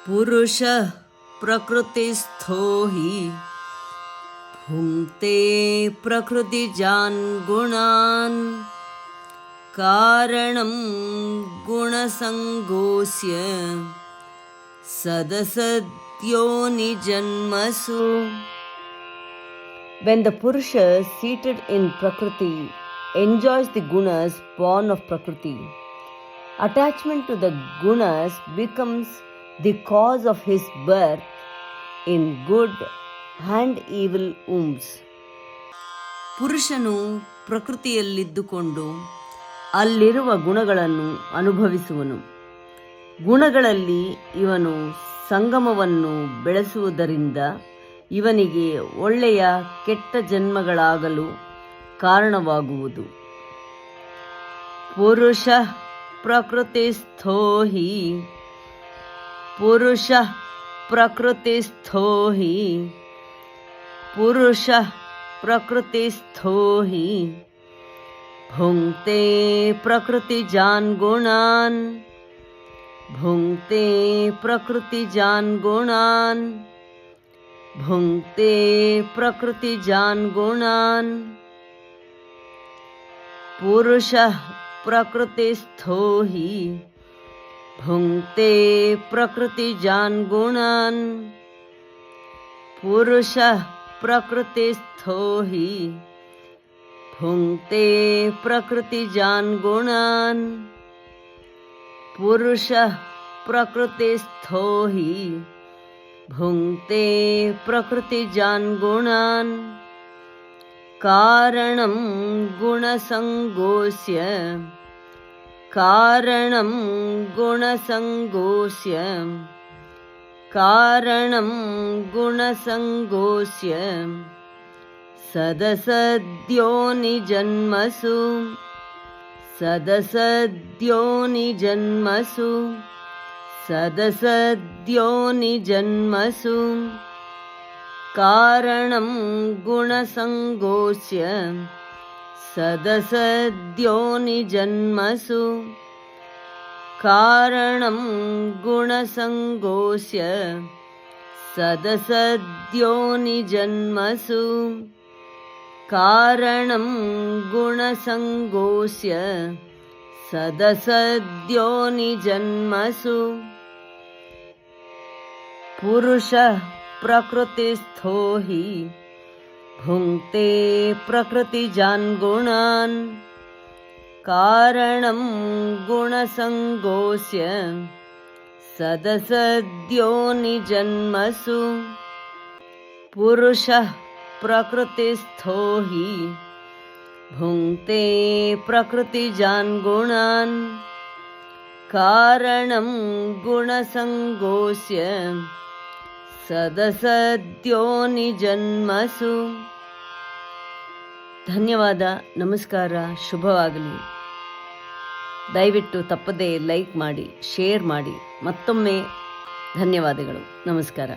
पुरुषः प्रकृतिस्थो हि भुङ्क्ते प्रकृतिजान् गुणान् कारणं गुणसङ्गोऽस्य सदसद्योनिजन्मसु. When the Purusha seated in Prakriti enjoys the gunas born of Prakriti, attachment to the gunas becomes the cause of his birth in good and evil wombs. ಪುರುಷನು ಪ್ರಕೃತಿಯಲ್ಲಿದ್ದುಕೊಂಡು ಅಲ್ಲಿರುವ ಗುಣಗಳನ್ನು ಅನುಭವಿಸುವನು. ಗುಣಗಳಲ್ಲಿ ಇವನು ಸಂಗಮವನ್ನು ಬೆಳೆಸುವುದರಿಂದ ಇವನಿಗೆ ಒಳ್ಳೆಯ ಕೆಟ್ಟ ಜನ್ಮಗಳಾಗಲು ಕಾರಣವಾಗುವುದು. ಪುರುಷ ಪ್ರಕೃತಿಸ್ಥೋ ಹಿ ಪುರುಷ ಪ್ರಕೃತಿಸ್ಥೋ ಹಿ ಪುರುಷ ಪ್ರಕೃತಿಸ್ಥೋ ಹಿ ಭುಂಕ್ತೆ ಪ್ರಕೃತಿಜಾನ್ ಗುಣಾನ್ ಭುಂಕ್ತೆ ಪ್ರಕೃತಿಜಾನ್ ಗುಣಾನ್ ಭುಂಕ್ತೆ ಪ್ರಕೃತಿಜಾನ್ ಗುಣಾನ್. ಪುರುಷಃ ಪ್ರಕೃತಿಸ್ಥೋ ಹಿ ಭುಂಕ್ತೆ ಪ್ರಕೃತಿಜಾನ್ ಗುಣಾನ್ ಪುರುಷಃ ಪ್ರಕೃತಿಸ್ಥೋ ಹಿ ಭುಂಕ್ತೆ ಪ್ರಕೃತಿಜಾನ್ ಗುಣಾನ್ ಪುರುಷಃ ಪ್ರಕೃತಿಸ್ಥೋ ಹಿ ಭುಂಕ್ತೆ ಪ್ರಕೃತಿಜಾನ್ ಗುಣಾನ್ ಕಾರಣಂ ಗುಣಸಂಗೋಸ್ಯ ಕಾರಣಂ ಗುಣಸಂಗೋಸ್ಯ ಕಾರಣಂ ಗುಣಸಂಗೋಸ್ಯ ಸದಸದ್ಯೋನಿಜನ್ಮಸು ಸದಸದ್ಯೋನಿಜನ್ಮಸು ಸದಸದ್ಯೋನಿಜನ್ಮಸು ಕಾರಣಂ ಗುಣಸಂಗೋಸ್ಯ ಸದಸದ್ಯೋನಿಜನ್ಮಸು ಕಾರಣಂ ಗುಣಸಂಗೋಸ್ಯ ಸದಸದ್ಯೋನಿಜನ್ಮಸು ಕಾರಣಂ ಗುಣಸಂಗೋಸ್ಯ ಸದಸದ್ಯೋನಿಜನ್ಮಸು. ಪುರುಷಃ ಪ್ರಕೃತಿಸ್ಥೋ ಹಿ ಭುಂಕ್ತೆ ಪ್ರಕೃತಿಜಾನ್ ಗುಣಾನ್ ಕಾರಣಂ ಗುಣಸಂಗೋಸ್ಯ ಸದಸದ್ಯೋನಿಜನ್ಮಸು. ಪುರುಷಃ ಪ್ರಕೃತಿಸ್ಥೋ ಹಿ ಭುಂಕ್ತೆ ಪ್ರಕೃತಿಜಾನ್ ಗುಣಾನ್ ಕಾರಣಂ ಗುಣಸಂಗೋಸ್ಯ ಸದಸದ್ಯೋನಿಜನ್ಮಸು. ಧನ್ಯವಾದ. ನಮಸ್ಕಾರ. ಶುಭವಾಗಲಿ. ದಯವಿಟ್ಟು ತಪ್ಪದೇ ಲೈಕ್ ಮಾಡಿ, ಶೇರ್ ಮಾಡಿ. ಮತ್ತೊಮ್ಮೆ ಧನ್ಯವಾದಗಳು. ನಮಸ್ಕಾರ.